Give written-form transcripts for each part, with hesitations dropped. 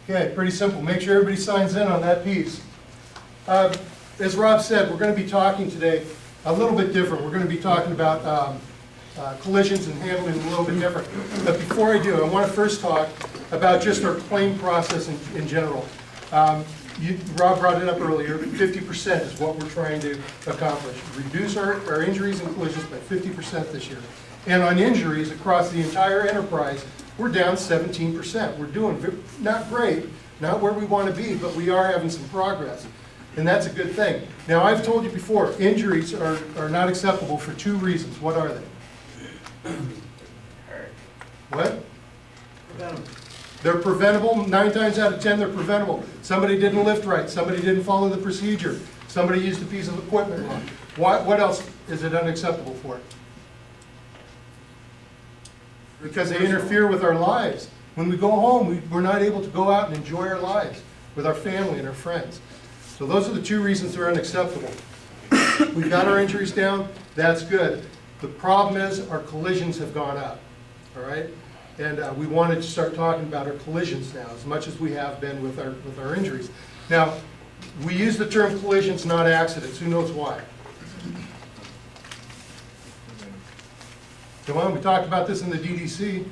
Okay, pretty simple. Make sure everybody signs in on that piece. As Rob said, we're going to be talking today a little bit different. We're going to be talking about collisions and handling a little bit different. But before I do, I want to first talk about just our claim process in general. Rob brought it up earlier, 50% is what we're trying to accomplish. Reduce our injuries and collisions by 50% this year. And on injuries across the entire enterprise, we're down 17%. We're doing not great, not where we want to be, but we are having some progress. And that's a good thing. Now, I've told you before, injuries are not acceptable for two reasons. What are they? What? They're preventable. 9 times out of 10, they're preventable. Somebody didn't lift right. Somebody didn't follow the procedure. Somebody used a piece of equipment wrong. What else is it unacceptable for? Because they interfere with our lives. When we go home, we're not able to go out and enjoy our lives with our family and our friends. So those are the two reasons they're unacceptable. We've got our injuries down. That's good. The problem is our collisions have gone up. All right? And we wanted to start talking about our collisions now, as much as we have been with our injuries. Now, we use the term collisions, not accidents. Who knows why? Come on, we talked about this in the DDC.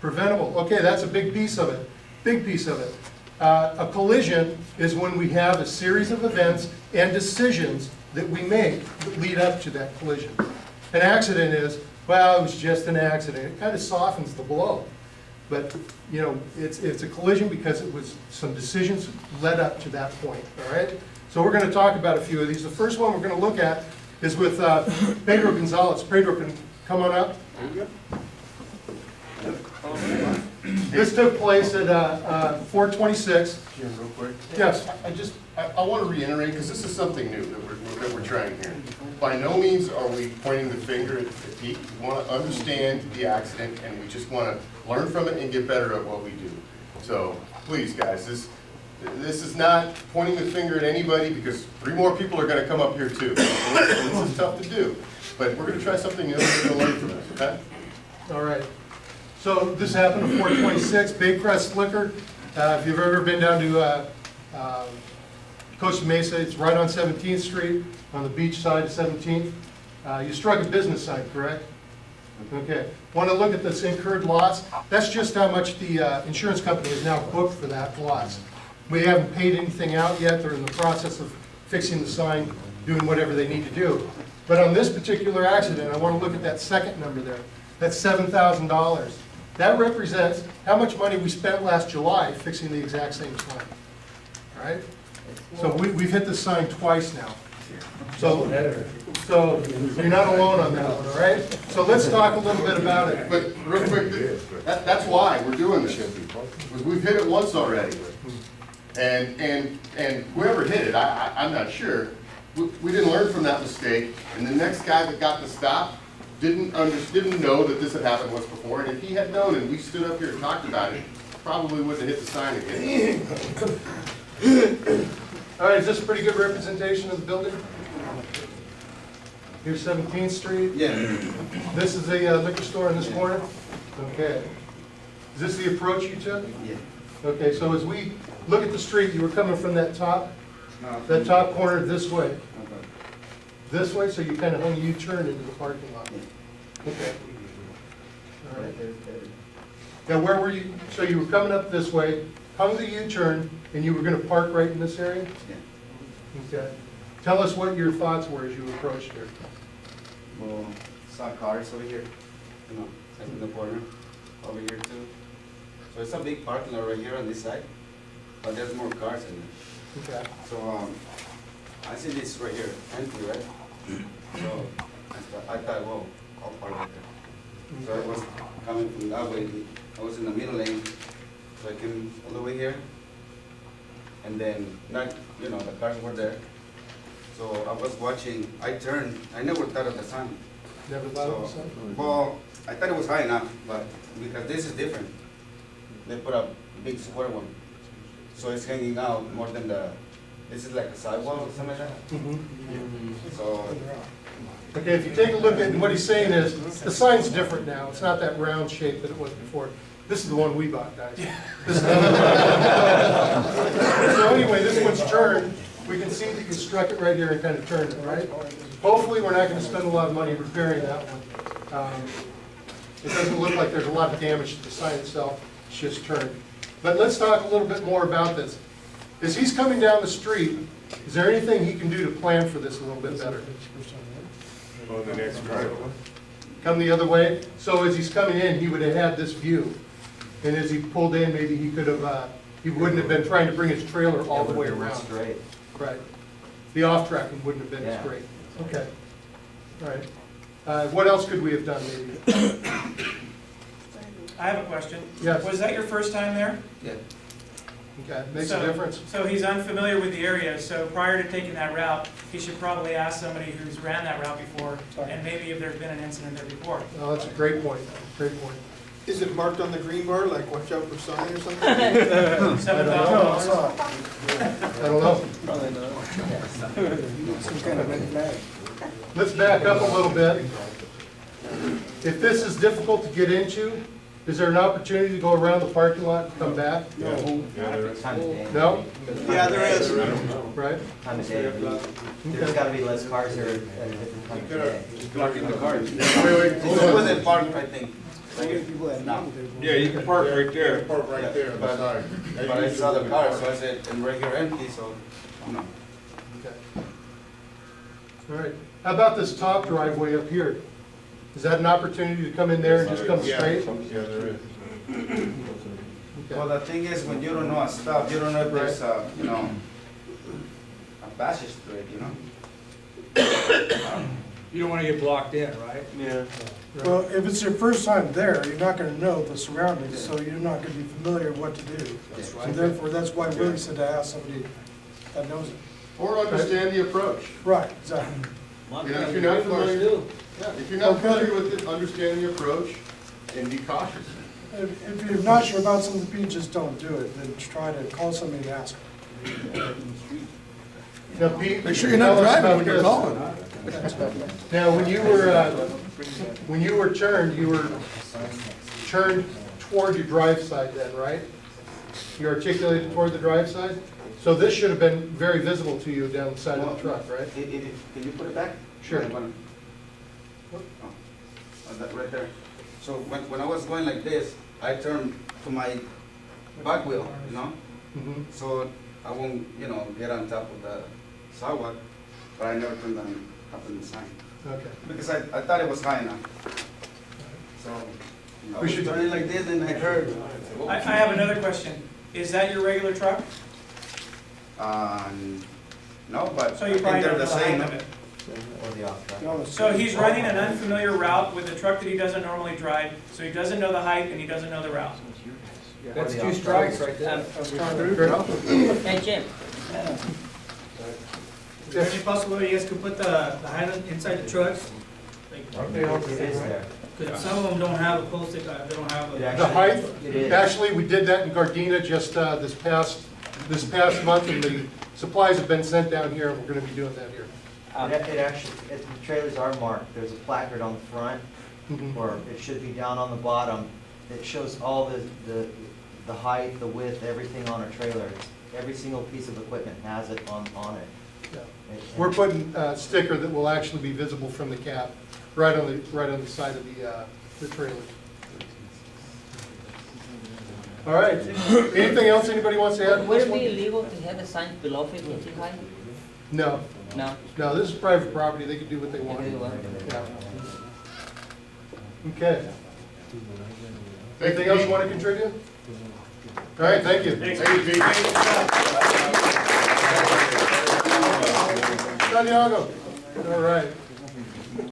Preventable. Okay, that's a big piece of it. Big piece of it. A collision is when we have a series of events and decisions that we make that lead up to that collision. An accident is, well, it was just an accident. It kind of softens the blow. But, you know, it's a collision because it was some decisions led up to that point, all right? So we're going to talk about a few of these. The first one we're going to look at is with Pedro Gonzalez. Pedro, can come on up. This took place at 426. Jim, real quick. Yes. I want to reiterate, because this is something new that we're trying here. By no means are we pointing the finger at Pete. We want to understand the accident, and we just want to learn from it and get better at what we do. So, please, guys, this is not pointing the finger at anybody, because 3 more people are going to come up here too. This is tough to do, but we're going to try something new and we're going to learn from it, okay? All right. So this happened at 426, Baycrest Liquor. If you've ever been down to Costa Mesa, it's right on 17th Street, on the beach side of 17th. You struck a business sign, correct? Okay. Want to look at this incurred loss? That's just how much the insurance company is now booked for that loss. We haven't paid anything out yet. They're in the process of fixing the sign, doing whatever they need to do. But on this particular accident, I want to look at that second number there. That's $7,000. That represents how much money we spent last July fixing the exact same sign. All right? So we've hit the sign twice now. So you're not alone on that one, all right? So let's talk a little bit about it. But real quick, that's why we're doing this. Because we've hit it once already. And whoever hit it, I'm not sure, we didn't learn from that mistake. And the next guy that got the stop didn't know that this had happened once before. And if he had known and we stood up here and talked about it, probably wouldn't have hit the sign again. All right, is this a pretty good representation of the building? Here's 17th Street. Yeah. This is a liquor store in this corner? Okay. Is this the approach you took? Yeah. Okay, so as we look at the street, you were coming from that top corner this way. This way, so you kind of hung a U-turn into the parking lot. Okay. All right. Now, where were you? So you were coming up this way, hung the U-turn, and you were going to park right in this area? Yeah. Okay. Tell us what your thoughts were as you approached here. Well, saw cars over here, you know, like in the corner, over here too. So it's a big parking lot right here on this side, but there's more cars in there. Okay. So I see this right here, empty, right? So I thought, well, I'll park right there. So I was coming from that way. I was in the middle lane, so I came all the way here, and then not, you know, the cars were there. So I was watching. I turned. I never thought of the sun. Never thought of the sun? Well, I thought it was high enough, but because this is different, they put a big square one, so it's hanging out more than the. This is like a sidewall or something like that. Mm-hmm. So. Okay, if you take a look at what he's saying is, the sign's different now. It's not that round shape that it was before. This is the one we bought, guys. This is the So anyway, this one's turned. We can see that you struck it right here and kind of turned it, right? Hopefully, we're not gonna spend a lot of money repairing that one. It doesn't look like there's a lot of damage to the sign itself, it's just turned. But let's talk a little bit more about this. As he's coming down the street, is there anything he can do to plan for this a little bit better? On the next driveway. Come the other way, so as he's coming in, he would have had this view. And as he pulled in, maybe he could have, he wouldn't have been trying to bring his trailer all the way around. Straight. Right. The off-tracking wouldn't have been as Yeah. great. Okay. All right. What else could we have done maybe? I have a question. Yes. Was that your first time there? Yeah. Okay, makes a So- difference. So he's unfamiliar with the area, so prior to taking that route, he should probably ask somebody who's ran that route before, and maybe if there's been an incident there before. Oh, that's a great point, great point. Is it marked on the green bar, like watch out for sign or something? $7,000. I don't know. Some kind of red flag. Let's back up a little bit. If this is difficult to get into, is there an opportunity to go around the parking lot and come back? Yeah, there is. Time of day. No? Yeah, there is. Right? Time of day. There's gotta be less cars here at a different time of day. Blocking the cars. Wait, hold This on. wasn't parked, I think. Yeah, you can park right there. Park right there on the side. But I saw the car, so I said, and right here empty, so, no. Okay. All right. How about this top driveway up here? Is that an opportunity to come in there and just come straight? Yeah, there is. Well, Okay. the thing is, when you don't know a stop, you don't know if there's you know, a passage to it, you know? You don't want to get blocked in, right? Yeah. Well, if it's your first time there, you're not gonna know the surroundings, so you're not gonna be familiar with what to do. That's So therefore, that's why Willie said to ask somebody that knows it. Or understand the approach. Right, exactly. You know, if you're not familiar, if you're not familiar with it, understand the approach and be cautious. If you're not sure about something, just don't do it, then try to call somebody and ask. Now, Pete. Make sure you're not tell us driving about when you're this. calling. Now, when you were turned toward your drive side then, right? You articulated toward the drive side? So this should have been very visible to you down the side of the truck, right? Can you put it back? Sure. That right there. So when I was going like this, I turned to my back wheel, you know? Mhm. So I won't, you know, get on top of the sidewalk, but I never turned on up in the sign. Okay. Because I thought it was high enough. So I We was should- turning like this and I heard. I have another question. Is that your regular truck? No, but So I you think probably they're don't the know the same. height of it. Or the off-track. So he's running an unfamiliar route with a truck that he doesn't normally drive, so he doesn't know the height and he doesn't know the route. That's two strikes right there. Hey, Jim. Is there any possibility you guys could put the Highland inside the trucks? It is there. Because some of them don't have a posted, they don't have It a. actually- The height, It is. actually, we did that in Gardena just this past month, and the supplies have been sent down here, and we're gonna be doing that here. It actually, the trailers are marked. There's a placard on the front, Mhm. or it should be down on the bottom. It shows all the height, the width, everything on a trailer. Every single piece of equipment has it on it. Yeah. It- We're putting a sticker that will actually be visible from the cab, right on the side of the trailer. All right, anything else anybody wants to add to Would this it be one? illegal to have a sign below 15 feet high? No, No. no, this is private property, they can do what they want. They can do what? Yeah. Okay. Anything else you want to contribute? All right, thank you. Thank you, Pete. Santiago, all right.